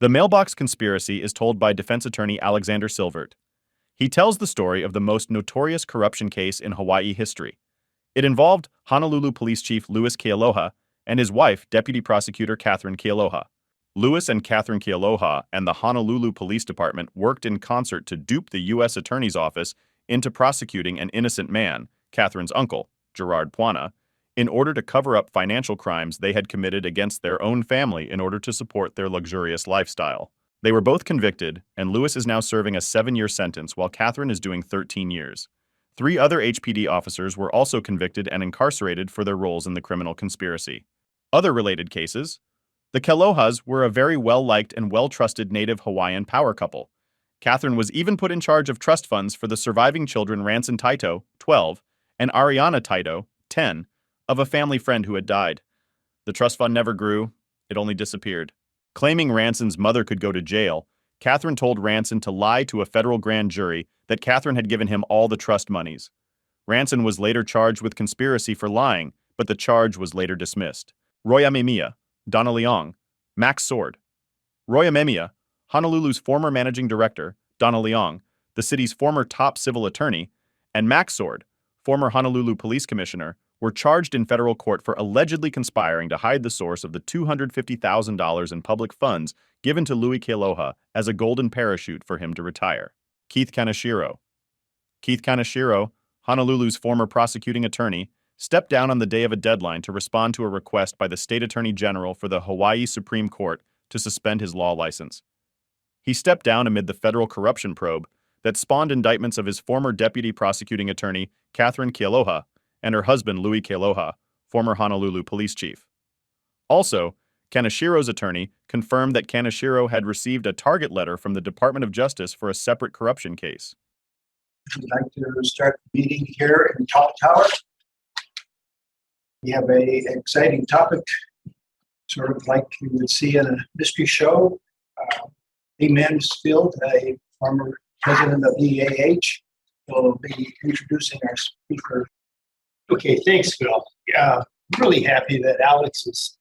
The Mailbox conspiracy is told by defense attorney Alexander Silvert. He tells the story of the most notorious corruption case in Hawaii history. It involved Honolulu Police Chief Louie Kealoha and his wife, Deputy Prosecutor Katherine Kealoha. Louis and Katherine Kealoha and the Honolulu Police Department worked in concert to dupe the U.S. Attorney's Office into prosecuting an innocent man, Katherine's uncle, Gerard Puana, in order to cover up financial crimes they had committed against their own family in order to support their luxurious lifestyle. They were both convicted, and Louis is now serving a 7-year sentence while Katherine is doing 13 years. 3 other HPD officers were also convicted and incarcerated for their roles in the criminal conspiracy. Other related cases: the Kealohas were a very well-liked and well-trusted native Hawaiian power couple. Katherine was even put in charge of trust funds for the surviving children Ranson Taito, 12, and Ariana Taito, 10, of a family friend who had died. The trust fund never grew, it only disappeared. Claiming Ranson's mother could go to jail, Katherine told Ranson to lie to a federal grand jury that Katherine had given him all the trust monies. Ranson was later charged with conspiracy for lying, but the charge was later dismissed. Roya Memia, Donna Leong, Max Sword. Roya Memia, Honolulu's former managing director, Donna Leong, the city's former top civil attorney, and Max Sword, former Honolulu Police Commissioner, were charged in federal court for allegedly conspiring to hide the source of the $250,000 in public funds given to Louie Kealoha as a golden parachute for him to retire. Keith Kaneshiro. Keith Kaneshiro, Honolulu's former prosecuting attorney, stepped down on the day of a deadline to respond to a request by the state attorney general for the Hawaii Supreme Court to suspend his law license. He stepped down amid the federal corruption probe that spawned indictments of his former deputy prosecuting attorney, Katherine Kealoha, and her husband, Louie Kealoha, former Honolulu Police Chief. Also, Kaneshiro's attorney confirmed that Kaneshiro had received a target letter from the Department of Justice for a separate corruption case. I'd like to start the meeting here in Top Tower. We have an exciting topic, sort of like you would see in a mystery show. A Mansfield, a former president of the EAH, will be introducing our speaker. Okay, thanks, Phil. Yeah, I'm really happy that Alex's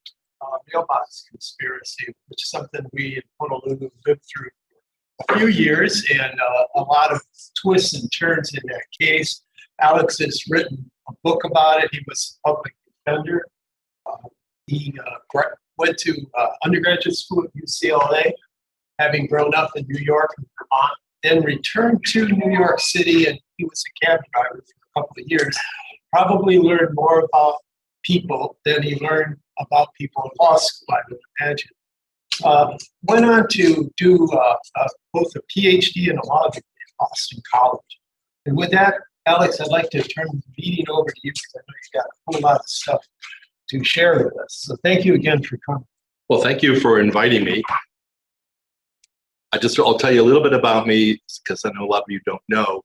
mailbox conspiracy, which is something we in Honolulu lived through for a few years, and a lot of twists and turns in that case. Alex has written a book about it. He was a public defender. He went to undergraduate school at UCLA, having grown up in New York and Vermont, then returned to New York City, and he was a cab driver for a couple of years. Probably learned more about people than he learned about people in law school, I would imagine. Went on to do both a PhD and a law degree at Boston College. And with that, Alex, I'd like to turn the meeting over to you because I know you've got a whole lot of stuff to share with us. So thank you again for coming. Well, thank you for inviting me. I'll tell you a little bit about me because I know a lot of you don't know.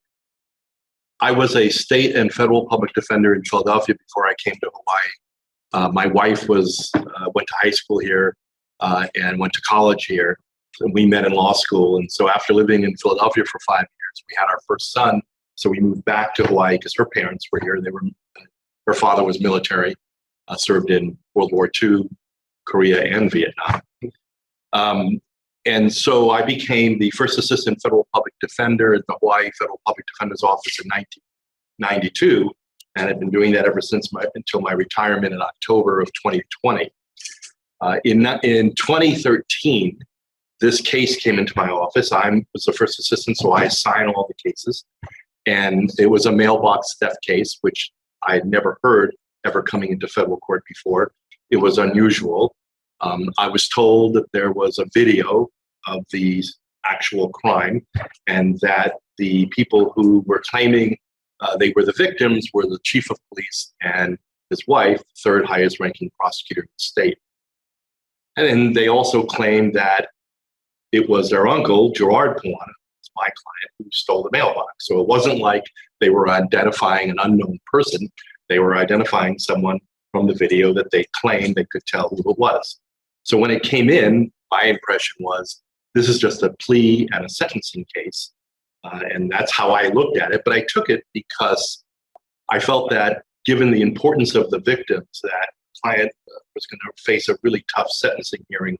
I was a state and federal public defender in Philadelphia before I came to Hawaii. My wife went to high school here and went to college here. And we met in law school. And so after living in Philadelphia for 5 years, we had our first son. So we moved back to Hawaii because her parents were here. Her father was military, served in World War II, Korea, and Vietnam. And so I became the first assistant federal public defender at the Hawaii Federal Public Defender's Office in 1992, and I've been doing that ever since until my retirement in October of 2020. In 2013, this case came into my office. I was the first assistant, so I assign all the cases, and it was a mailbox theft case, which I had never heard ever coming into federal court before. It was unusual. I was told that there was a video of the actual crime and that the people who were claiming they were the victims were the chief of police and his wife, the third highest ranking prosecutor in the state. And then they also claimed that it was their uncle, Gerard Puana, my client, who stole the mailbox. So it wasn't like they were identifying an unknown person. They were identifying someone from the video that they claimed they could tell who it was. So when it came in, my impression was, this is just a plea and a sentencing case. And that's how I looked at it. But I took it because I felt that given the importance of the victims, that the client was going to face a really tough sentencing hearing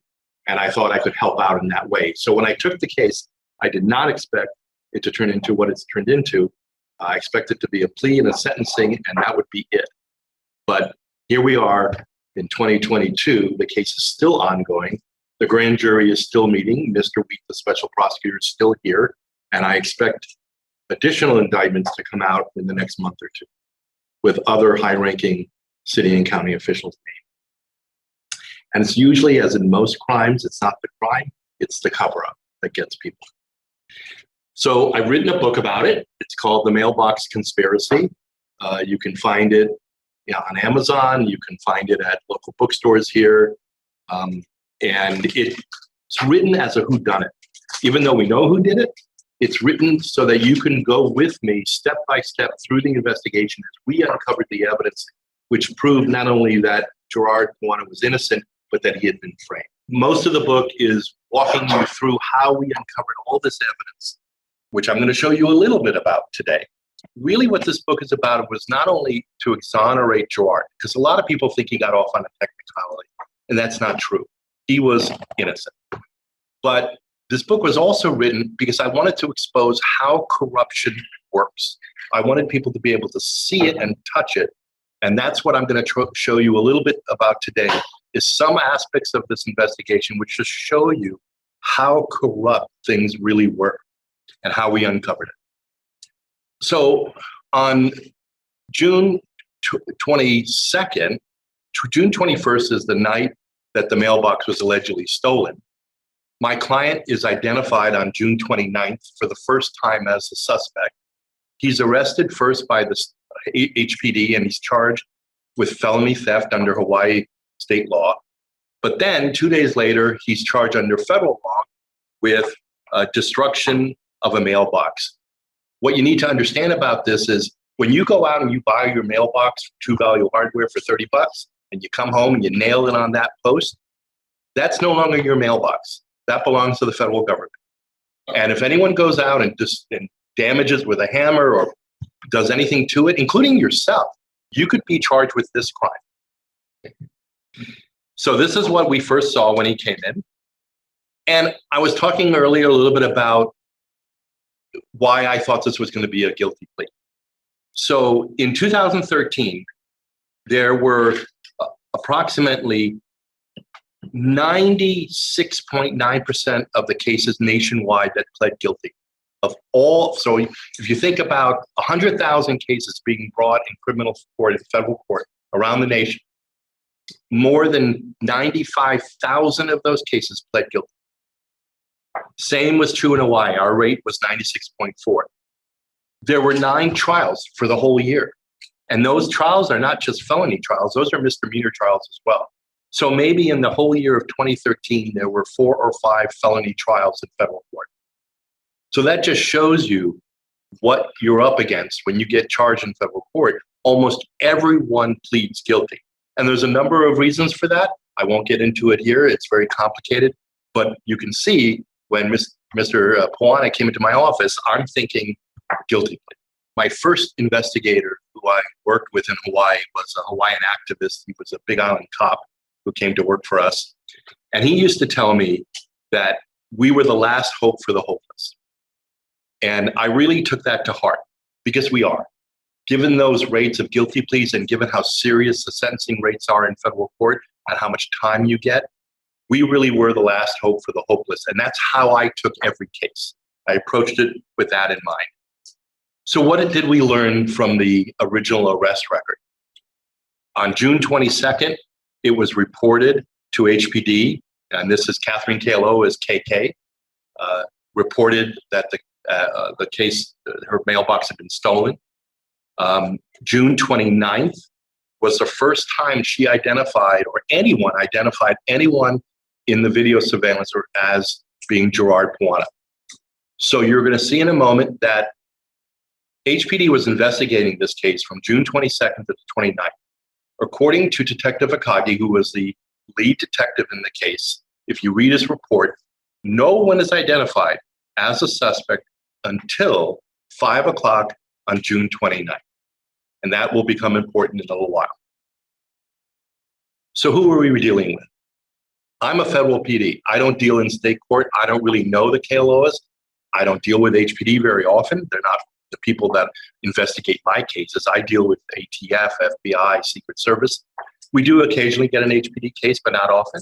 And I thought I could help out in that way. So when I took the case, I did not expect it to turn into what it's turned into. I expected it to be a plea and a sentencing, and that would be it. But here we are in 2022. The case is still ongoing. The grand jury is still meeting. Mr. Wheat, the special prosecutor, is still here. And I expect additional indictments to come out in the next month or two with other high-ranking city and county officials named. And it's usually, as in most crimes, it's not the crime, it's the cover-up that gets people. So I've written a book about it. It's called The Mailbox Conspiracy. You can find it on Amazon. You can find it at local bookstores here. And it's written as a whodunit. Even though we know who did it, it's written so that you can go with me step by step through the investigation as we uncovered the evidence, which proved not only that Gerard Puana was innocent, but that he had been framed. Most of the book is walking you through how we uncovered all this evidence, which I'm going to show you a little bit about today. Really what this book is about was not only to exonerate Gerard, because a lot of people think he got off on a technicality, and that's not true. He was innocent. But this book was also written because I wanted to expose how corruption works. I wanted people to be able to see it and touch it. And that's what I'm going to show you a little bit about today, is some aspects of this investigation which just show you how corrupt things really were and how we uncovered it. So on June 22nd, June 21st is the night that the mailbox was allegedly stolen. My client is identified on June 29th for the first time as a suspect. He's arrested first by the HPD and he's charged with felony theft under Hawaii state law. But then 2 days later, he's charged under federal law with destruction of a mailbox. What you need to understand about this is when you go out and you buy your mailbox from True Value Hardware for $30 and you come home and you nail it on that post, that's no longer your mailbox. That belongs to the federal government. And if anyone goes out and damages with a hammer or does anything to it, including yourself, you could be charged with this crime. So this is what we first saw when he came in. And I was talking earlier a little bit about why I thought this was going to be a guilty plea. So in 2013, there were approximately 96.9% of the cases nationwide that pled guilty. Of all, so if you think about 100,000 cases being brought in criminal court and federal court around the nation, more than 95,000 of those cases pled guilty. Same was true in Hawaii. Our rate was 96.4. There were 9 trials for the whole year. And those trials are not just felony trials, those are misdemeanor trials as well. So maybe in the whole year of 2013, there were 4 or 5 felony trials in federal court. So that just shows you what you're up against when you get charged in federal court. Almost everyone pleads guilty. And there's a number of reasons for that. I won't get into it here. It's very complicated. But you can see when Mr. Puana came into my office, I'm thinking guilty plea. My first investigator who I worked with in Hawaii was a Hawaiian activist. He was a Big Island cop who came to work for us. And he used to tell me that we were the last hope for the hopeless. And I really took that to heart because we are. Given those rates of guilty pleas and given how serious the sentencing rates are in federal court and how much time you get, we really were the last hope for the hopeless. And that's how I took every case. I approached it with that in mind. So what did we learn from the original arrest record? On June 22nd, it was reported to HPD, and this is Katherine Kealoha as KK, reported that the case, her mailbox had been stolen. June 29th was the first time she identified, or anyone identified anyone in the video surveillance or as being Gerard Puana. So you're going to see in a moment that HPD was investigating this case from June 22nd to the 29th. According to Detective Akagi, who was the lead detective in the case, if you read his report, no one is identified as a suspect until 5 o'clock on June 29th. And that will become important in a little while. So who are we dealing with? I'm a federal PD. I don't deal in state court. I don't really know the Kealohas. I don't deal with HPD very often. They're not the people that investigate my cases. I deal with ATF, FBI, Secret Service. We do occasionally get an HPD case, but not often.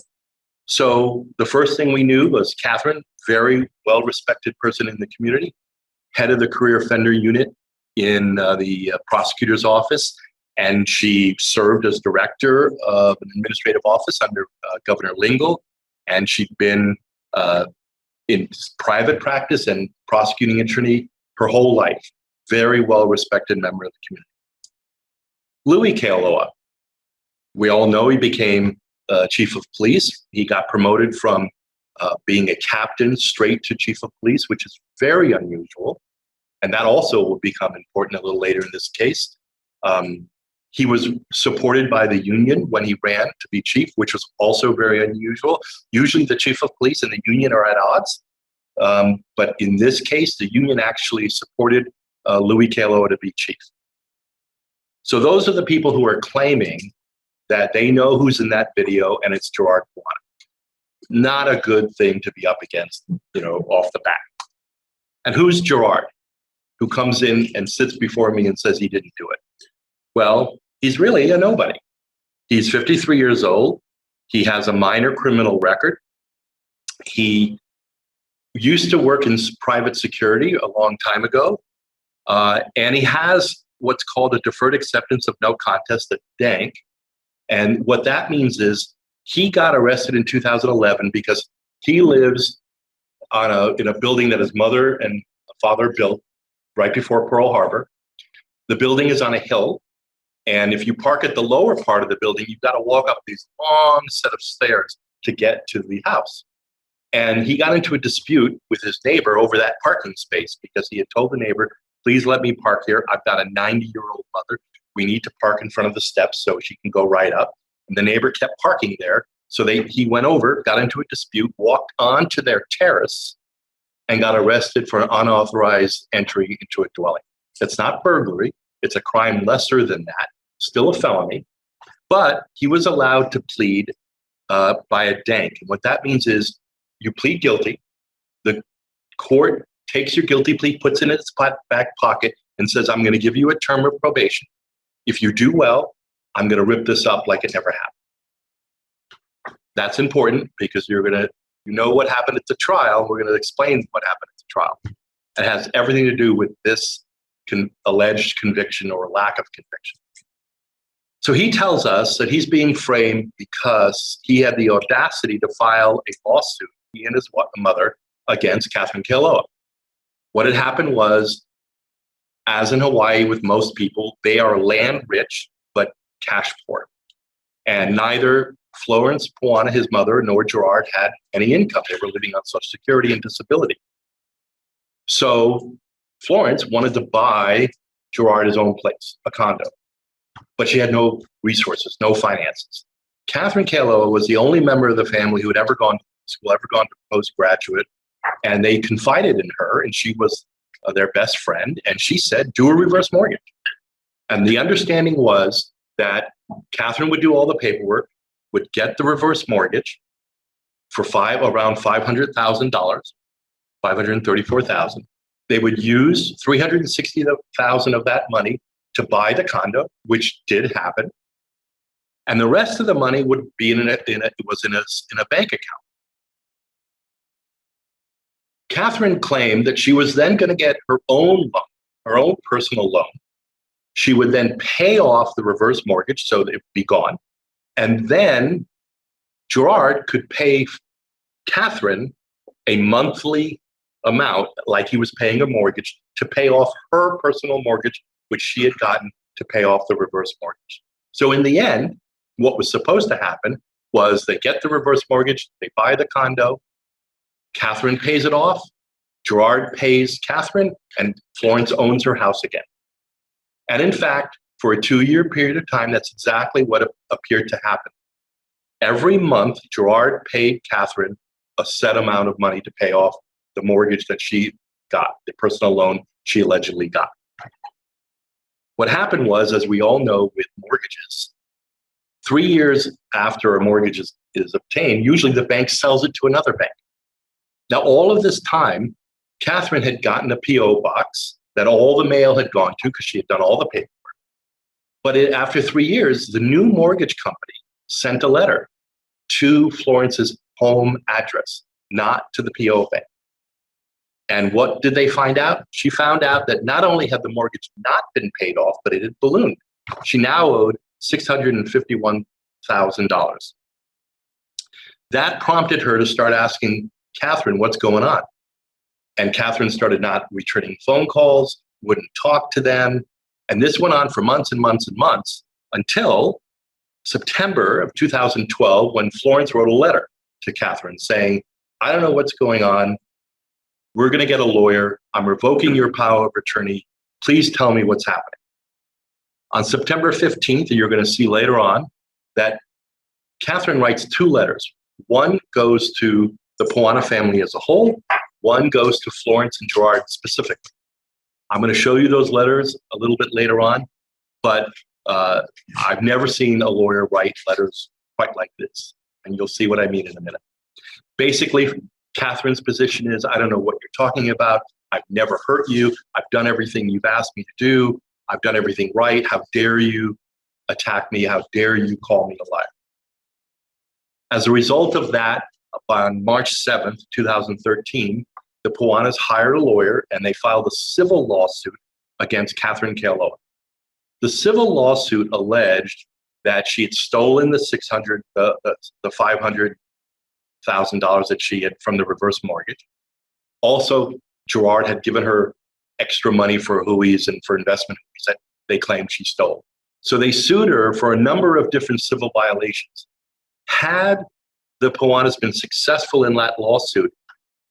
So the first thing we knew was Katherine, very well-respected person in the community, head of the career offender unit in the prosecutor's office, and she served as director of an administrative office under Governor Lingle, and she'd been in private practice and prosecuting attorney her whole life. Very well-respected member of the community. Louie Kealoha, we all know he became chief of police. He got promoted from being a captain straight to chief of police, which is very unusual. And that also will become important a little later in this case. He was supported by the union when he ran to be chief, which was also very unusual. Usually the chief of police and the union are at odds. But in this case, the union actually supported Louie Kealoha to be chief. So those are the people who are claiming that they know who's in that video, and it's Gerard Puana. Not a good thing to be up against, off the bat. And who's Gerard, who comes in and sits before me and says he didn't do it? Well, he's really a nobody. He's 53 years old. He has a minor criminal record. He used to work in private security a long time ago, and he has what's called a deferred acceptance of no contest, a DANK. And what that means is he got arrested in 2011 because he lives in a building that his mother and father built right before Pearl Harbor. The building is on a hill, and if you park at the lower part of the building, you've got to walk up these long set of stairs to get to the house. And he got into a dispute with his neighbor over that parking space because he had told the neighbor, please let me park here. I've got a 90-year-old mother. We need to park in front of the steps so she can go right up. And the neighbor kept parking there. So he went over, got into a dispute, walked onto their terrace, and got arrested for an unauthorized entry into a dwelling. It's not burglary. It's a crime lesser than that, still a felony. But he was allowed to plead by a DANK. And what that means is you plead guilty. The court takes your guilty plea, puts it in its back pocket, and says, I'm going to give you a term of probation. If you do well, I'm going to rip this up like it never happened. That's important because you're going to what happened at the trial. We're going to explain what happened at the trial. It has everything to do with this alleged conviction or lack of conviction. So he tells us that he's being framed because he had the audacity to file a lawsuit, he and his mother, against Katherine Kealoha. What had happened was, as in Hawaii with most people, they are land rich, but cash poor. And neither Florence Puana, his mother, nor Gerard had any income. They were living on Social Security and disability. So Florence wanted to buy Gerard his own place, a condo, but she had no resources, no finances. Katherine Kealoha was the only member of the family who had ever gone to school, ever gone to postgraduate, and they confided in her, and she was their best friend, and she said, do a reverse mortgage. And the understanding was that Katherine would do all the paperwork, would get the reverse mortgage for around $500,000, $534,000. They would use $360,000 of that money to buy the condo, which did happen, and the rest of the money would be in a bank account. Katherine claimed that she was then going to get her own loan, her own personal loan. She would then pay off the reverse mortgage so that it would be gone. And then Gerard could pay Katherine a monthly amount, like he was paying a mortgage, to pay off her personal mortgage, which she had gotten to pay off the reverse mortgage. So in the end, what was supposed to happen was they get the reverse mortgage, they buy the condo, Katherine pays it off, Gerard pays Katherine, and Florence owns her house again. And in fact, for a 2-year period of time, that's exactly what appeared to happen. Every month, Gerard paid Katherine a set amount of money to pay off the mortgage that she got, the personal loan she allegedly got. What happened was, as we all know with mortgages, 3 years after a mortgage is is obtained, usually the bank sells it to another bank. Now, all of this time, Katherine had gotten a P.O. box that all the mail had gone to because she had done all the paperwork. But after 3 years, the new mortgage company sent a letter to Florence's home address, not to the P.O. bank. And what did they find out? She found out that not only had the mortgage not been paid off, but it had ballooned. She now owed $651,000. That prompted her to start asking Katherine, what's going on? And Katherine started not returning phone calls, wouldn't talk to them. And this went on for months and months and months until September of 2012, when Florence wrote a letter to Katherine saying, I don't know what's going on. We're going to get a lawyer. I'm revoking your power of attorney. Please tell me what's happening. On September 15th, and you're going to see later on, that Katherine writes 2 letters. One goes to the Puana family as a whole. One goes to Florence and Gerard specifically. I'm going to show you those letters a little bit later on, but I've never seen a lawyer write letters quite like this, and you'll see what I mean in a minute. Basically, Katherine's position is, I don't know what you're talking about. I've never hurt you. I've done everything you've asked me to do. I've done everything right. How dare you attack me? How dare you call me a liar? As a result of that, on March 7th, 2013, the Puanas hired a lawyer and they filed a civil lawsuit against Katherine Kealoha. The civil lawsuit alleged that she had stolen the $500,000 that she had from the reverse mortgage. Also, Gerard had given her extra money for Hui's and for investment that they claimed she stole. So they sued her for a number of different civil violations. Had the Puanas been successful in that lawsuit,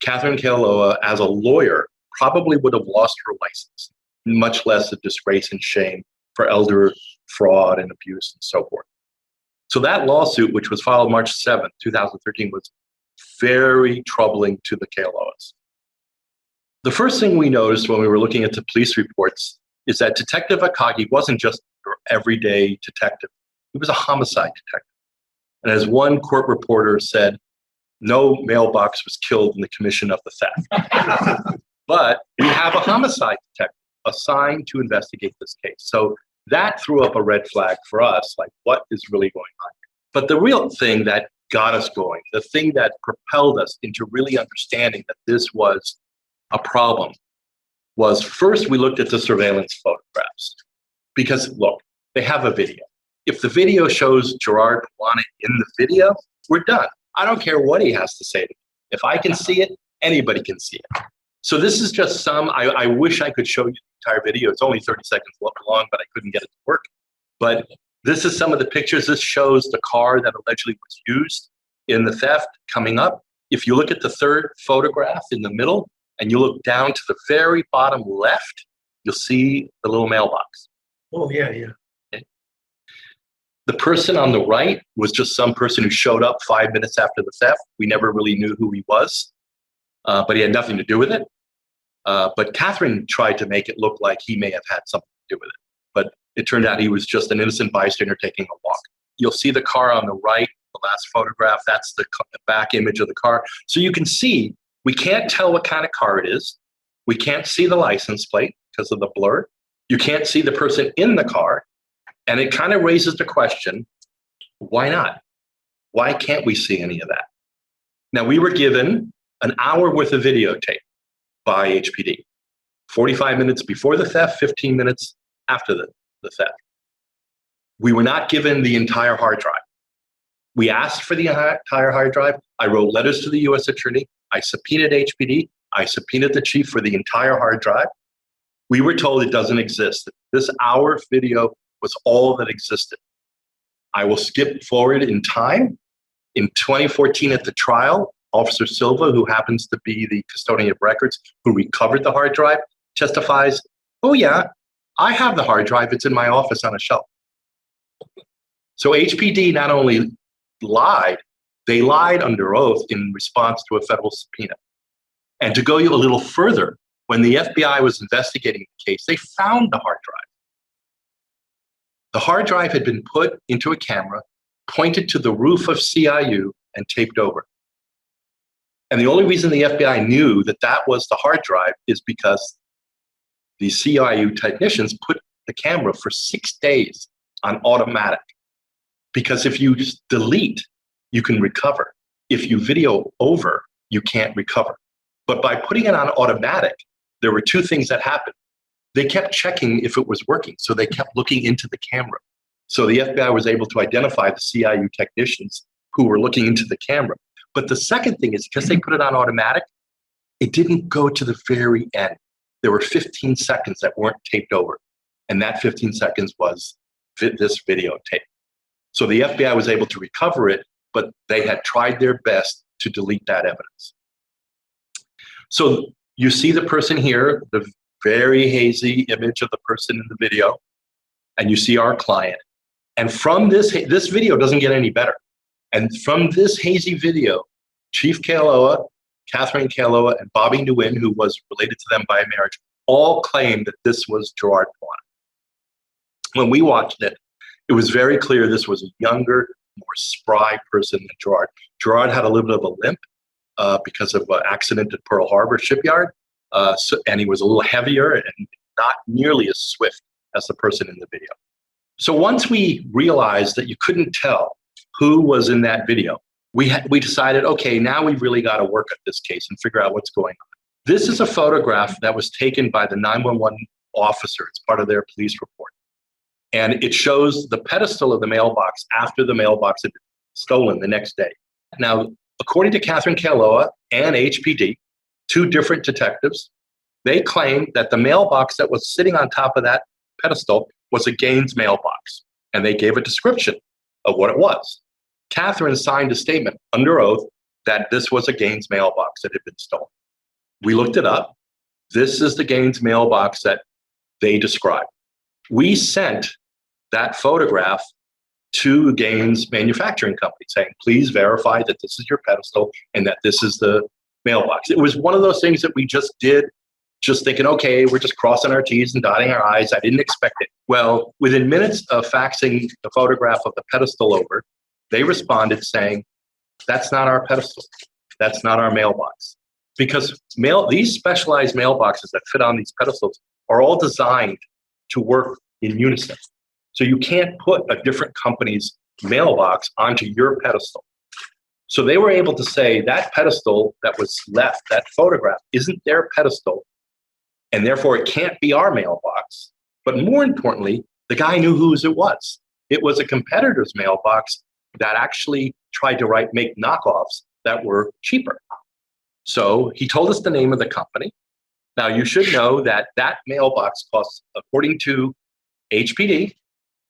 Katherine Kealoha, as a lawyer, probably would have lost her license, much less a disgrace and shame for elder fraud and abuse and so forth. So that lawsuit, which was filed March 7th, 2013, was very troubling to the Kealohas. The first thing we noticed when we were looking at the police reports is that Detective Akagi wasn't just your everyday detective. He was a homicide detective. And as one court reporter said, no mailbox was killed in the commission of the theft. But we have a homicide detective assigned to investigate this case. So that threw up a red flag for us, like what is really going on? But the real thing that got us going, the thing that propelled us into really understanding that this was a problem, was first we looked at the surveillance photographs. Because look, they have a video. If the video shows Gerard Puana in the video, we're done. I don't care what he has to say to me. If I can see it, anybody can see it. So this is just I wish I could show you the entire video. It's only 30 seconds long, but I couldn't get it to work. But this is some of the pictures. This shows the car that allegedly was used in the theft coming up. If you look at the third photograph in the middle, and you look down to the very bottom left, you'll see the little mailbox. Oh, yeah, yeah. Okay. The person on the right was just some person who showed up 5 minutes after the theft. We never really knew who he was, but he had nothing to do with it. But Katherine tried to make it look like he may have had something to do with it. But it turned out he was just an innocent bystander taking a walk. You'll see the car on the right, the last photograph, that's the back image of the car. So you can see, we can't tell what kind of car it is. We can't see the license plate because of the blur. You can't see the person in the car. And it kind of raises the question, why not? Why can't we see any of that? Now, we were given an hour worth of videotape by HPD. 45 minutes before the theft, 15 minutes after the theft. We were not given the entire hard drive. We asked for the entire hard drive. I wrote letters to the U.S. Attorney. I subpoenaed HPD. I subpoenaed the chief for the entire hard drive. We were told it doesn't exist. This hour video was all that existed. I will skip forward in time. In 2014 at the trial, Officer Silva, who happens to be the custodian of records who recovered the hard drive, testifies, oh yeah, I have the hard drive. It's in my office on a shelf. So HPD not only lied, they lied under oath in response to a federal subpoena. And to go a little further, when the FBI was investigating the case, they found the hard drive. The hard drive had been put into a camera, pointed to the roof of CIU and taped over. And the only reason the FBI knew that that was the hard drive is because the CIU technicians put the camera for 6 days on automatic. Because if you just delete, you can recover. If you video over, you can't recover. But by putting it on automatic, there were two things that happened. They kept checking if it was working, so they kept looking into the camera. So the FBI was able to identify the CIU technicians who were looking into the camera. But the second thing is because they put it on automatic, it didn't go to the very end. There were 15 seconds that weren't taped over. And that 15 seconds was this videotape. So the FBI was able to recover it, but they had tried their best to delete that evidence. So you see the person here, the very hazy image of the person in the video, and you see our client. And from this video doesn't get any better. And from this hazy video, Chief Kealoha, Katherine Kealoha, and Bobby Nguyen, who was related to them by marriage, all claimed that this was Gerard Puana. When we watched it, it was very clear this was a younger, more spry person than Gerard. Gerard had a little bit of a limp because of an accident at Pearl Harbor shipyard, and he was a little heavier and not nearly as swift as the person in the video. So once we realized that you couldn't tell who was in that video, we decided, okay, now we've really got to work at this case and figure out what's going on. This is a photograph that was taken by the 911 officer. It's part of their police report. And it shows the pedestal of the mailbox after the mailbox had been stolen the next day. Now, according to Katherine Kealoha and HPD, two different detectives, they claimed that the mailbox that was sitting on top of that pedestal was a Gaines mailbox. And they gave a description of what it was. Katherine signed a statement under oath that this was a Gaines mailbox that had been stolen. We looked it up. This is the Gaines mailbox that they described. We sent that photograph to Gaines Manufacturing Company saying, please verify that this is your pedestal and that this is the mailbox. It was one of those things that we just did, just thinking, okay, we're just crossing our T's and dotting our I's. I didn't expect it. Well, within minutes of faxing the photograph of the pedestal over, they responded saying, that's not our pedestal. That's not our mailbox. Because these specialized mailboxes that fit on these pedestals are all designed to work in unison. So you can't put a different company's mailbox onto your pedestal. So they were able to say that pedestal that was left, that photograph, isn't their pedestal, and therefore it can't be our mailbox. But more importantly, the guy knew whose it was. It was a competitor's mailbox that actually tried to make knockoffs that were cheaper. So he told us the name of the company. Now you should know that that mailbox costs, according to HPD,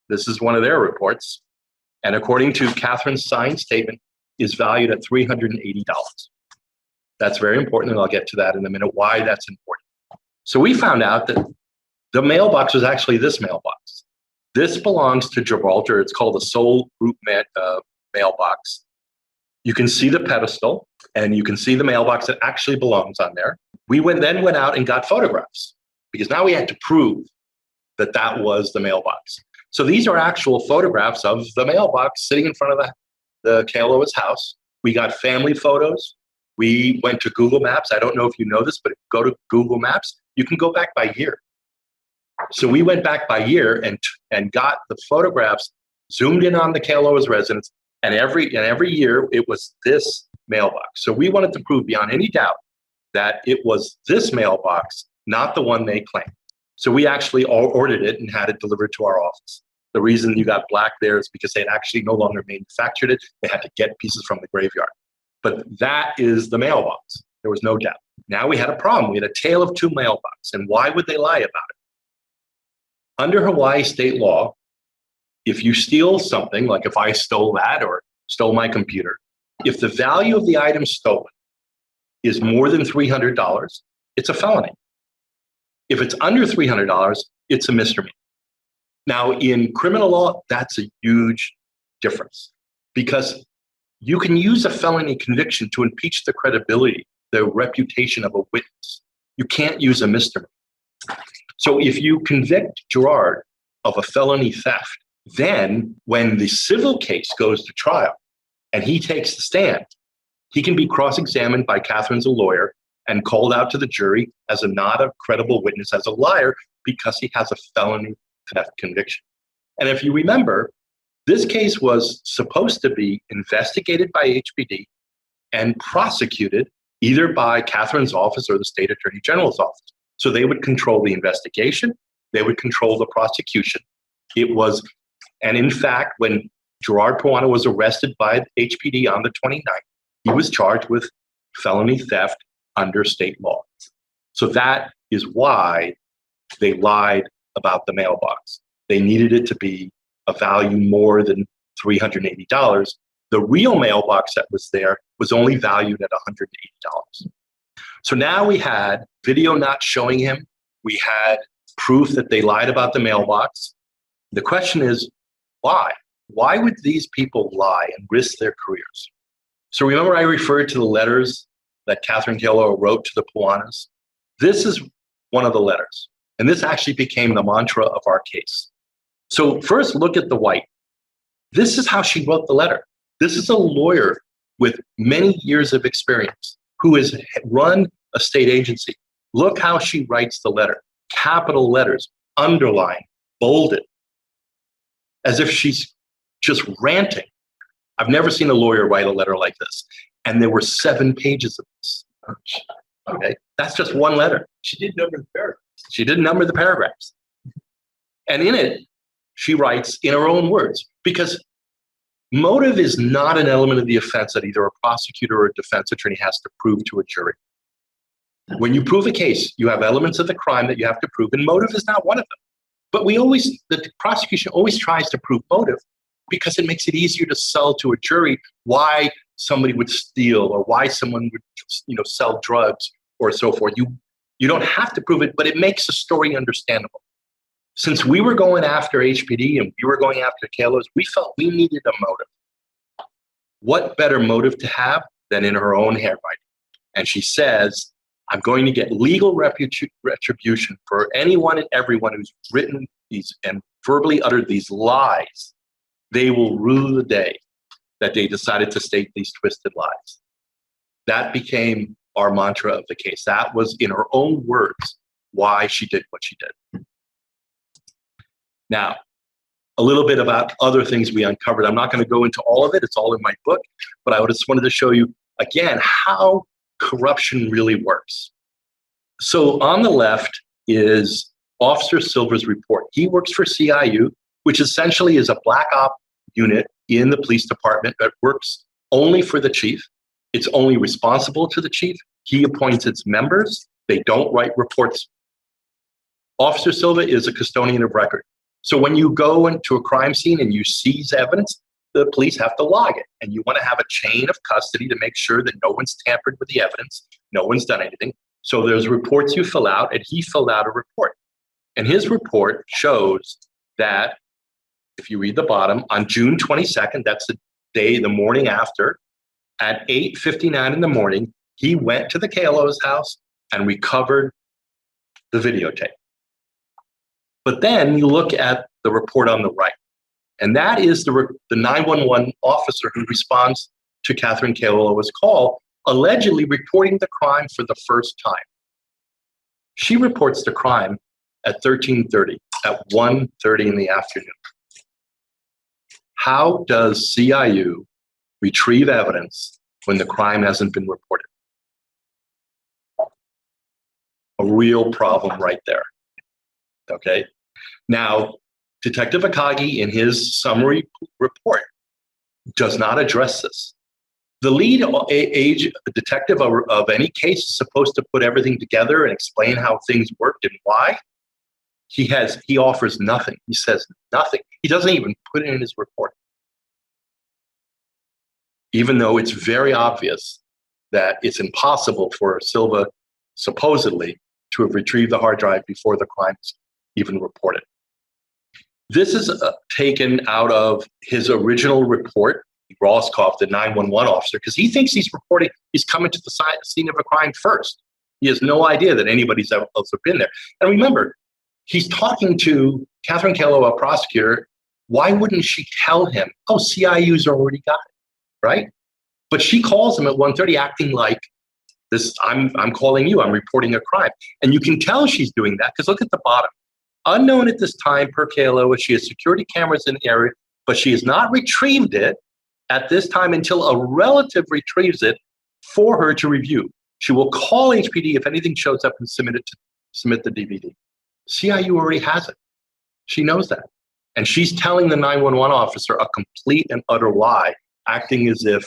this is one of their reports, and according to Katherine's signed statement, is valued at $380. That's very important, and I'll get to that in a minute, why that's important. So we found out that the mailbox was actually this mailbox. This belongs to Gibraltar. It's called the Soul Group mailbox. You can see the pedestal, and you can see the mailbox that actually belongs on there. We then went out and got photographs, because now we had to prove that that was the mailbox. So these are actual photographs of the mailbox sitting in front of the Kealoha's house. We got family photos. We went to Google Maps. I don't know if you know this, but if you go to Google Maps, you can go back by year. So we went back by year and got the photographs, zoomed in on the Kealoha's residence, and every year it was this mailbox. So we wanted to prove beyond any doubt that it was this mailbox, not the one they claimed. So we actually ordered it and had it delivered to our office. The reason you got black there is because they had actually no longer manufactured it. They had to get pieces from the graveyard. But that is the mailbox. There was no doubt. Now we had a problem. We had a tale of two mailboxes. And why would they lie about it? Under Hawaii state law, if you steal something, like if I stole that or stole my computer, if the value of the item stolen is more than $300, it's a felony. If it's under $300, it's a misdemeanor. Now, in criminal law, that's a huge difference because you can use a felony conviction to impeach the credibility, the reputation of a witness. You can't use a misdemeanor. So if you convict Gerard of a felony theft Then when the civil case goes to trial and he takes the stand, he can be cross-examined by Katherine's lawyer and called out to the jury as not a credible witness, as a liar, because he has a felony theft conviction. And if you remember, this case was supposed to be investigated by HPD and prosecuted either by Katherine's office or the state attorney general's office. So they would control the investigation, they would control the prosecution. It was, and in fact, when Gerard Puana was arrested by HPD on the 29th, he was charged with felony theft under state law. So that is why they lied about the mailbox. They needed it to be a value more than $380. The real mailbox that was there was only valued at $180. So now we had video not showing him. We had proof that they lied about the mailbox. The question is, why? Why would these people lie and risk their careers? So remember I referred to the letters that Katherine Kealoha wrote to the Puanas? This is one of the letters. And this actually became the mantra of our case. So first look at the white. This is how she wrote the letter. This is a lawyer with many years of experience who has run a state agency. Look how she writes the letter. Capital letters, underlined, bolded, as if she's just ranting. I've never seen a lawyer write a letter like this. And there were 7 pages of this. Okay, that's just one letter. She did number the paragraphs. She didn't number the paragraphs. And in it, she writes in her own words, because motive is not an element of the offense that either a prosecutor or a defense attorney has to prove to a jury. When you prove a case, you have elements of the crime that you have to prove, and motive is not one of them. But the prosecution always tries to prove motive because it makes it easier to sell to a jury why somebody would steal or why someone would, sell drugs or so forth. You don't have to prove it, but it makes the story understandable. Since we were going after HPD and we were going after Kealoha's, we felt we needed a motive. What better motive to have than in her own handwriting? And she says, I'm going to get legal retribution for anyone and everyone who's written these and verbally uttered these lies. They will rue the day that they decided to state these twisted lies. That became our mantra of the case. That was, in her own words, why she did what she did. Now, a little bit about other things we uncovered. I'm not going to go into all of it. It's all in my book. But I just wanted to show you, again, how corruption really works. So on the left is Officer Silver's report. He works for CIU, which essentially is a black op unit in the police department that works only for the chief. It's only responsible to the chief. He appoints its members. They don't write reports. Officer Silva is a custodian of record. So when you go into a crime scene and you seize evidence, the police have to log it. And you want to have a chain of custody to make sure that no one's tampered with the evidence, no one's done anything. So there's reports you fill out, and he filled out a report. And his report shows that, if you read the bottom, on June 22nd, that's the morning after, at 8:59 in the morning, he went to the Kealoha's house and recovered the videotape. But then you look at the report on the right, and that is the 911 officer who responds to Katherine Kealoha's call, allegedly reporting the crime for the first time. She reports the crime at 13:30, at 1:30 in the afternoon. How does CIU retrieve evidence when the crime hasn't been reported? A real problem right there. Okay. Now, Detective Akagi, in his summary report, does not address this. The lead detective of any case is supposed to put everything together and explain how things worked and why. He offers nothing. He says nothing. He doesn't even put it in his report. Even though it's very obvious that it's impossible for Silva, supposedly, to have retrieved the hard drive before the crime is even reported. This is taken out of his original report, Roskoff, the 911 officer, because he thinks he's coming to the scene of a crime first. He has no idea that anybody's else been there. And remember, he's talking to Katherine Kealoha, a prosecutor, why wouldn't she tell him, oh, CIU's already got it, right? But she calls him at 1:30 acting like this, I'm calling you, I'm reporting a crime. And you can tell she's doing that because look at the bottom. Unknown at this time per Kealoha, she has security cameras in the area, but she has not retrieved it at this time until a relative retrieves it for her to review. She will call HPD if anything shows up and submit the DVD. CIU already has it. She knows that. And she's telling the 911 officer a complete and utter lie, acting as if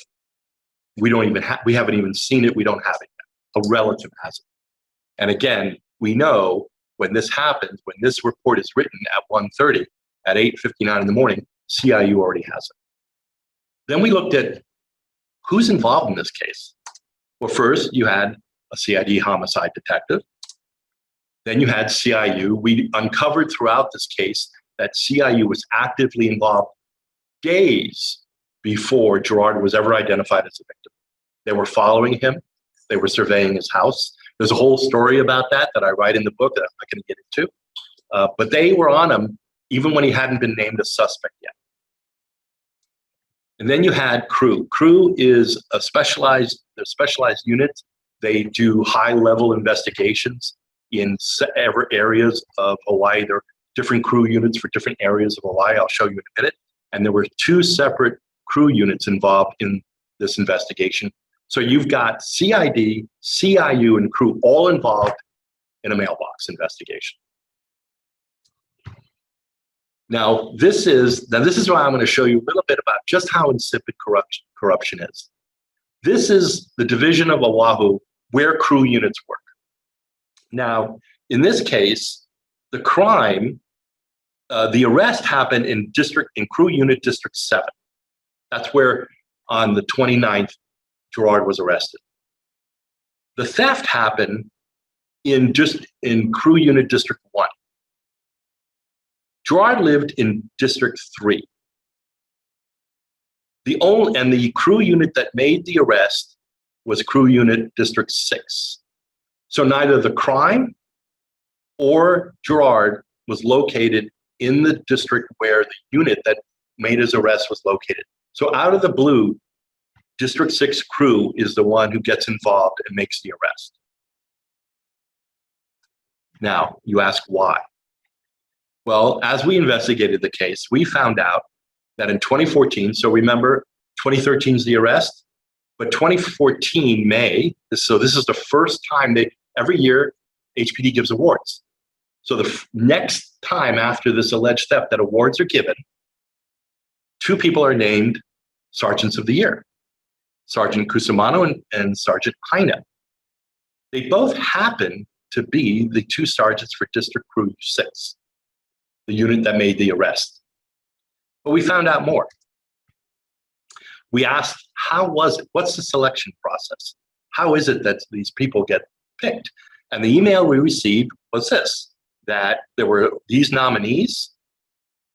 we haven't even seen it, we don't have it yet. A relative has it. And again, we know when this happens, when this report is written at 1:30, at 8:59 in the morning, CIU already has it. Then we looked at who's involved in this case. Well, first you had a CID homicide detective. Then you had CIU. We uncovered throughout this case that CIU was actively involved days before Gerard was ever identified as a victim. They were following him. They were surveying his house. There's a whole story about that I write in the book that I'm not going to get into. But they were on him even when he hadn't been named a suspect yet. And then you had crew. Crew is a specialized unit. They do high-level investigations in areas of Hawaii. There are different crew units for different areas of Hawaii. I'll show you in a minute. And there were 2 separate crew units involved in this investigation. So you've got CID, CIU, and crew all involved in a mailbox investigation. Now this is why I'm going to show you a little bit about just how insipid corruption is. This is the division of Oahu where crew units work. Now, in this case, the crime, the arrest happened in crew unit district 7. That's where on the 29th, Gerard was arrested. The theft happened in crew unit district 1. Gerard lived in district 3. The crew unit that made the arrest was crew unit district 6. So neither the crime or Gerard was located in the district where the unit that made his arrest was located. So out of the blue, District 6 crew is the one who gets involved and makes the arrest. Now, you ask why? Well, as we investigated the case, we found out that in 2014, so remember, 2013 is the arrest, but 2014 May, so this is the first time every year HPD gives awards. So the next time after this alleged theft that awards are given, 2 people are named Sergeants of the Year, Sergeant Cusimano and Sergeant Heine. They both happen to be the 2 sergeants for District Crew 6, the unit that made the arrest. But we found out more. We asked, how was it? What's the selection process? How is it that these people get picked? And the email we received was this, that there were these nominees.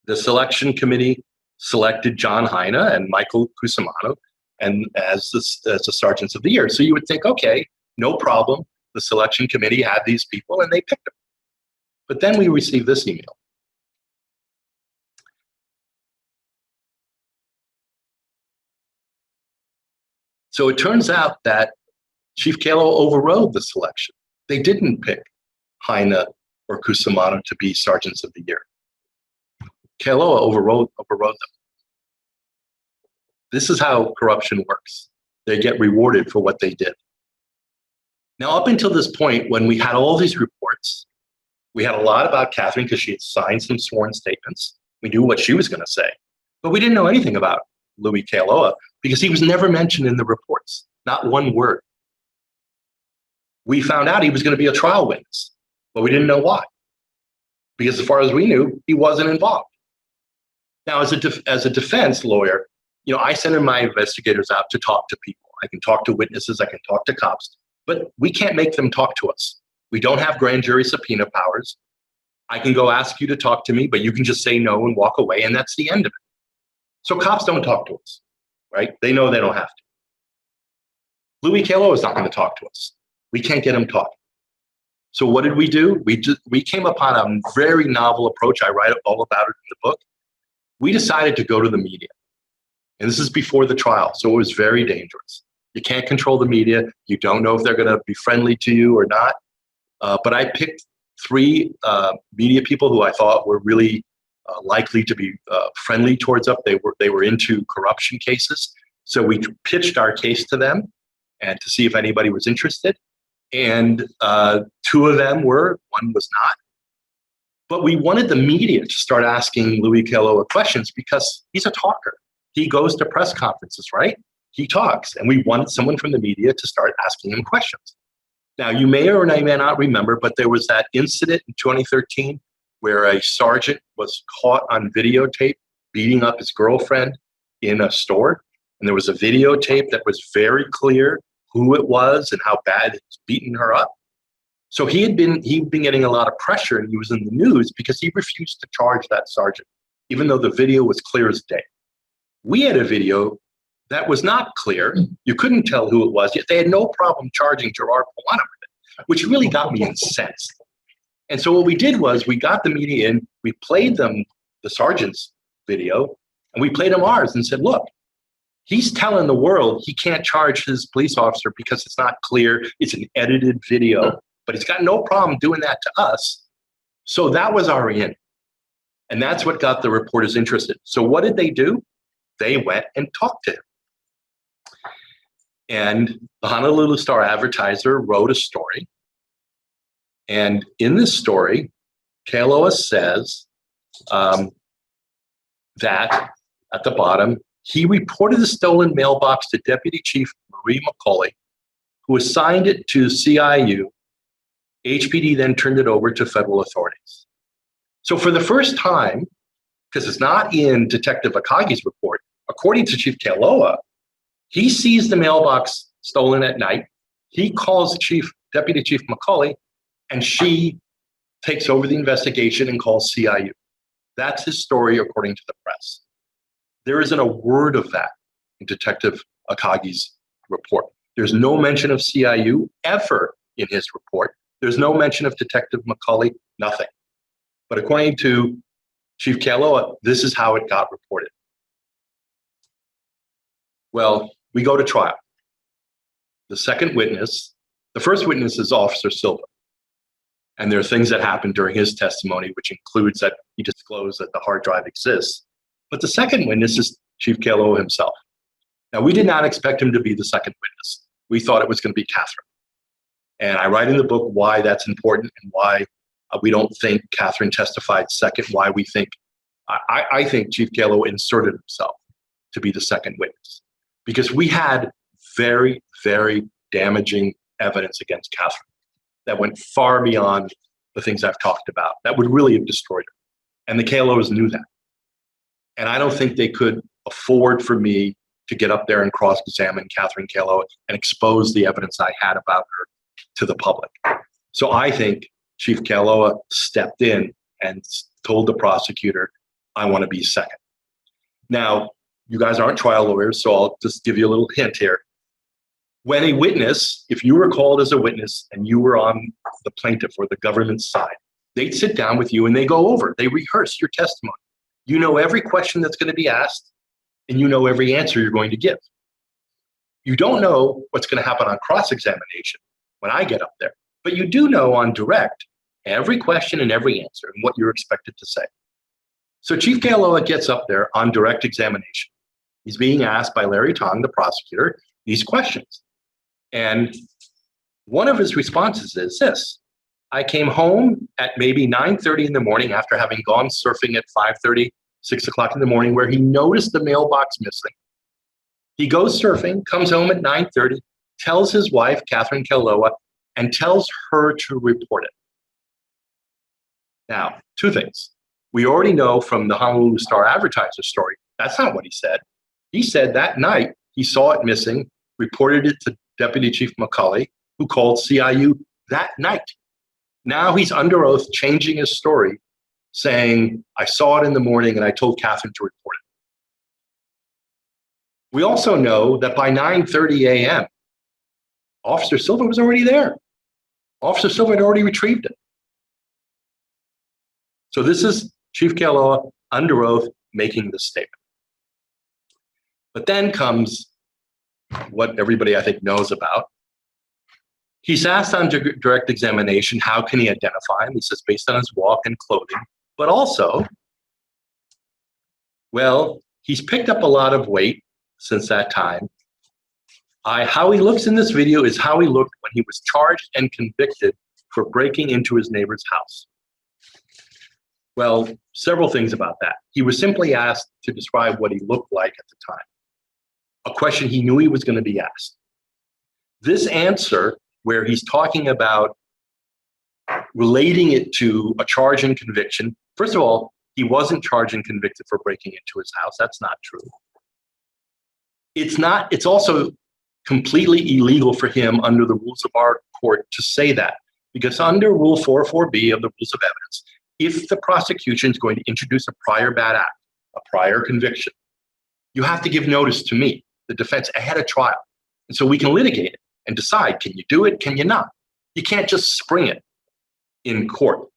The selection committee selected John Heine and Michael Cusimano and as the Sergeants of the Year. So you would think, okay, no problem. The selection committee had these people and they picked them. But then we received this email. So it turns out that Chief Kealoha overrode the selection. They didn't pick Heine or Cusimano to be Sergeants of the Year. Kealoha overrode them. This is how corruption works. They get rewarded for what they did. Now, up until this point, when we had all these reports, we had a lot about Katherine because she had signed some sworn statements. We knew what she was going to say, but we didn't know anything about Louie Kealoha because he was never mentioned in the reports, not one word. We found out he was going to be a trial witness, but we didn't know why. Because as far as we knew, he wasn't involved. Now, as a defense lawyer, I send my investigators out to talk to people. I can talk to witnesses, I can talk to cops, but we can't make them talk to us. We don't have grand jury subpoena powers. I can go ask you to talk to me, but you can just say no and walk away, and that's the end of it. So cops don't talk to us, right? They know they don't have to. Louie Kealoha is not going to talk to us. We can't get him talking. So what did we do? We came upon a very novel approach. I write all about it in the book. we decided to go to the media. And this is before the trial, so it was very dangerous. You can't control the media. You don't know if they're going to be friendly to you or not. But I picked three media people who I thought were really likely to be friendly towards us. They were into corruption cases. So we pitched our case to them and to see if anybody was interested. And two of them were, one was not. But we wanted the media to start asking Louie Kealoha questions because he's a talker. He goes to press conferences, right? He talks. And we wanted someone from the media to start asking him questions. Now, you may or may not remember, but there was that incident in 2013 where a sergeant was caught on videotape beating up his girlfriend in a store. And there was a videotape that was very clear who it was and how bad he was beating her up. So he'd been getting a lot of pressure, and he was in the news because he refused to charge that sergeant, even though the video was clear as day. We had a video that was not clear. You couldn't tell who it was, yet they had no problem charging Gerard Puana with it, which really got me incensed. And so what we did was we got the media in, we played them the sergeant's video, and we played them ours and said, look, he's telling the world he can't charge his police officer because it's not clear, it's an edited video, but he's got no problem doing that to us. So that was our in. And that's what got the reporters interested. So what did they do? They went and talked to him. And the Honolulu Star-Advertiser wrote a story. And in this story, Kealoha says that at the bottom, he reported the stolen mailbox to Deputy Chief Marie McCauley, who assigned it to CIU. HPD then turned it over to federal authorities. So for the first time, because it's not in Detective Akagi's report, according to Chief Kealoha, he sees the mailbox stolen at night. He calls Deputy Chief McCauley, and she takes over the investigation and calls CIU. That's his story according to the press. There isn't a word of that in Detective Akagi's report. There's no mention of CIU ever in his report. There's no mention of Detective McCauley, nothing. But according to Chief Kealoha, this is how it got reported. Well, we go to trial. The first witness is Officer Silvert. And there are things that happened during his testimony, which includes that he disclosed that the hard drive exists. But the second witness is Chief Kealoha himself. Now, we did not expect him to be the second witness. We thought it was going to be Katherine. And I write in the book why that's important and why we don't think Katherine testified second, why we think, I think Chief Kealoha inserted himself to be the second witness. Because we had very, very damaging evidence against Katherine that went far beyond the things I've talked about, that would really have destroyed her. And the Kealohas knew that. And I don't think they could afford for me to get up there and cross-examine Katherine Kealoha and expose the evidence I had about her to the public. So I think Chief Kealoha stepped in and told the prosecutor, I want to be second. Now, you guys aren't trial lawyers, so I'll just give you a little hint here. When a witness, if you were called as a witness and you were on the plaintiff or the government's side, they'd sit down with you and they go over, they rehearse your testimony. You know every question that's going to be asked, and you know every answer you're going to give. You don't know what's going to happen on cross-examination when I get up there, but you do know on direct every question and every answer and what you're expected to say. So Chief Kealoha gets up there on direct examination. He's being asked by Larry Tong, the prosecutor, these questions. And one of his responses is this: I came home at maybe 9:30 in the morning after having gone surfing at 5:30, 6 o'clock in the morning, where he noticed the mailbox missing. He goes surfing, comes home at 9:30, tells his wife, Katherine Kealoha, and tells her to report it. Now, two things. We already know from the Honolulu Star-Advertiser story, that's not what he said. He said that night he saw it missing, reported it to Deputy Chief McCauley, who called CIU that night. Now he's under oath changing his story, saying, I saw it in the morning and I told Katherine to report it. We also know that by 9:30 a.m., Officer Silvert was already there. Officer Silvert had already retrieved it. So this is Chief Kealoha under oath making this statement. But then comes what everybody I think knows about. He's asked on direct examination, how can he identify him? He says, based on his walk and clothing, but also, well, he's picked up a lot of weight since that time. How he looks in this video is how he looked when he was charged and convicted for breaking into his neighbor's house. Well, several things about that. He was simply asked to describe what he looked like at the time, a question he knew he was going to be asked. This answer, where he's talking about relating it to a charge and conviction, first of all, he wasn't charged and convicted for breaking into his house. That's not true. It's also completely illegal for him under the rules of our court to say that, because under Rule 404B of the Rules of Evidence, if the prosecution is going to introduce a prior bad act, a prior conviction, you have to give notice to me, the defense, ahead of trial. And so we can litigate it and decide, can you do it, can you not? You can't just spring it in court.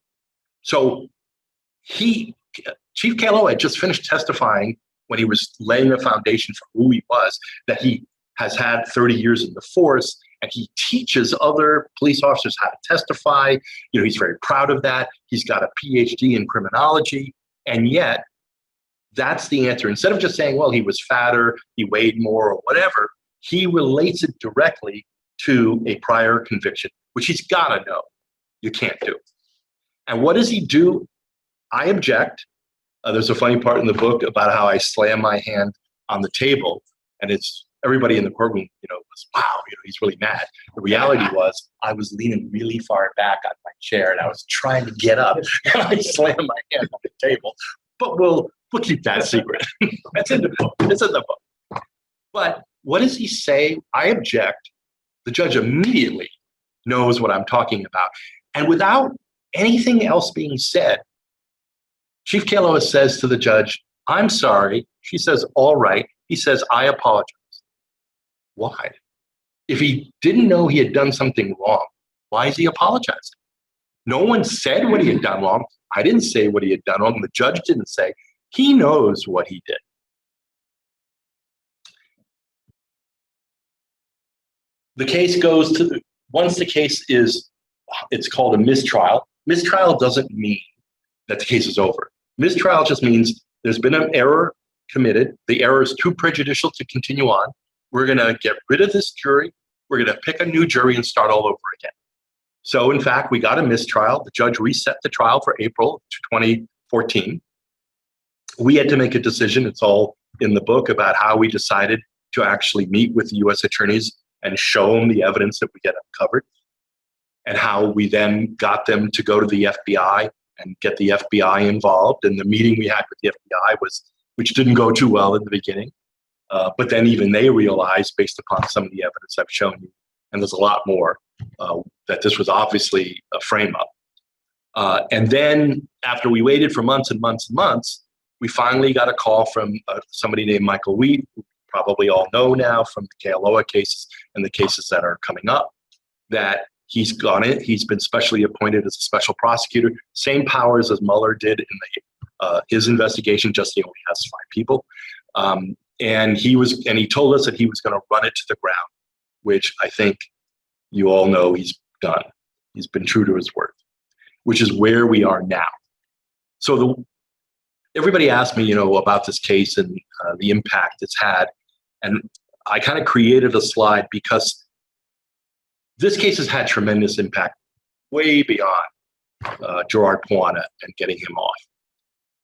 So Chief Kealoha had just finished testifying when he was laying the foundation for who he was, that he has had 30 years in the force, and he teaches other police officers how to testify. He's very proud of that. He's got a PhD in criminology, and yet that's the answer. Instead of just saying, well, he was fatter, he weighed more, or whatever, he relates it directly to a prior conviction, which he's got to know you can't do. And what does he do? I object. There's a funny part in the book about how I slam my hand on the table, and it's everybody in the courtroom, was, wow, he's really mad. The reality was I was leaning really far back on my chair and I was trying to get up and I slammed my hand on the table. But we'll keep that secret. It's in the book. It's in the book. But what does he say? I object. The judge immediately knows what I'm talking about. And without anything else being said, Chief Kealoha says to the judge, I'm sorry. She says, all right. He says, I apologize. Why? If he didn't know he had done something wrong, why is he apologizing? No one said what he had done wrong. I didn't say what he had done wrong. The judge didn't say. He knows what he did. The case goes to, once the case is, it's called a mistrial. Mistrial doesn't mean that the case is over. Mistrial just means there's been an error committed. The error is too prejudicial to continue on. We're going to get rid of this jury. We're going to pick a new jury and start all over again. So, in fact, we got a mistrial. The judge reset the trial for April 2014. We had to make a decision. It's all in the book about how we decided to actually meet with the U.S. attorneys and show them the evidence that we had uncovered, and how we then got them to go to the FBI and get the FBI involved. And the meeting we had with the FBI which didn't go too well in the beginning. But then even they realized, based upon some of the evidence I've shown you, and there's a lot more, that this was obviously a frame-up. And then after we waited for months and months and months, we finally got a call from somebody named Michael Wheat, who probably all know now from the Kealoha cases and the cases that are coming up, that he's gone in. He's been specially appointed as a special prosecutor, same powers as Mueller did in his investigation, just he only has 5 people. And he told us that he was going to run it to the ground, which I think you all know he's done. He's been true to his word, which is where we are now. So everybody asked me, about this case and the impact it's had. And I kind of created a slide because this case has had tremendous impact way beyond Gerard Puana and getting him off.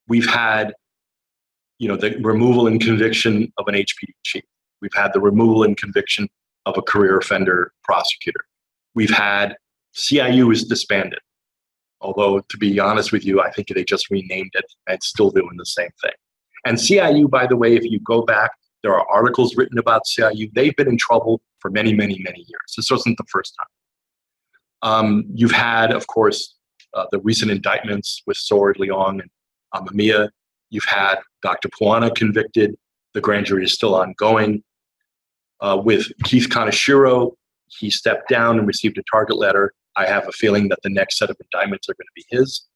We've had the removal and conviction of an HPD chief. We've had the removal and conviction of a career offender prosecutor. We've had CIU is disbanded. Although, to be honest with you, I think they just renamed it and it's still doing the same thing. And CIU, by the way, if you go back, there are articles written about CIU. They've been in trouble for many, many, many years. This wasn't the first time. You've had, of course, the recent indictments with Sword, Leong, and Amamiya. You've had Dr. Puana convicted. The grand jury is still ongoing. With Keith Kaneshiro, he stepped down and received a target letter. I have a feeling that the next set of indictments are going to be his.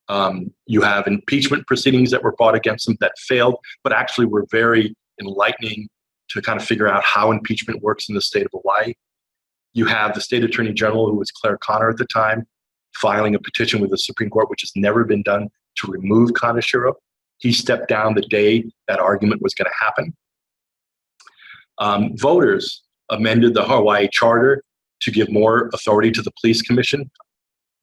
You have impeachment proceedings that were brought against him that failed, but actually were very enlightening to kind of figure out how impeachment works in the state of Hawaii. You have the state attorney general, who was Claire Connor at the time, filing a petition with the Supreme Court, which has never been done, to remove Kaneshiro. He stepped down the day that argument was going to happen. Voters amended the Hawaii Charter to give more authority to the police commission.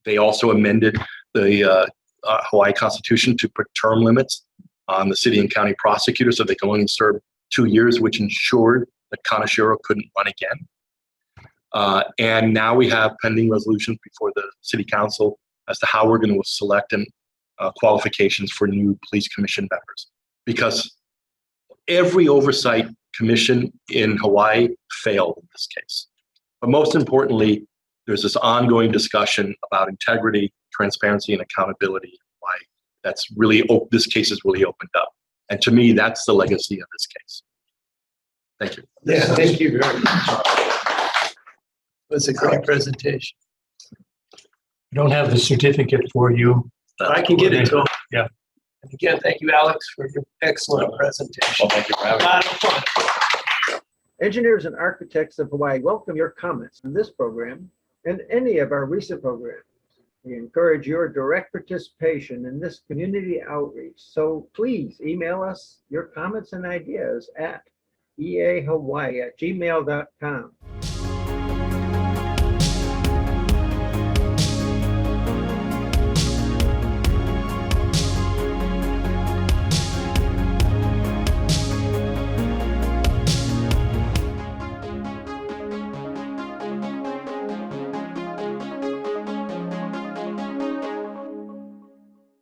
They also amended the Hawaii Constitution to put term limits on the city and county prosecutors so they can only serve 2 years, which ensured that Kaneshiro couldn't run again. And now we have pending resolutions before the city council as to how we're going to select and qualifications for new police commission members, because every oversight commission in Hawaii failed in this case. But most importantly, there's this ongoing discussion about integrity, transparency, and accountability in Hawaii. That's really, this case has really opened up. And to me, that's the legacy of this case. Thank you. Yeah, thank you very much. It was a great presentation. I don't have the certificate for you. I can get it to him. Yeah. And again, thank you, Alex, for your excellent presentation. Well, thank you for having A me. lot of fun. Engineers and architects of Hawaii welcome your comments on this program and any of our recent programs. We encourage your direct participation in this community outreach. So please email us your comments and ideas at eahawaii@gmail.com.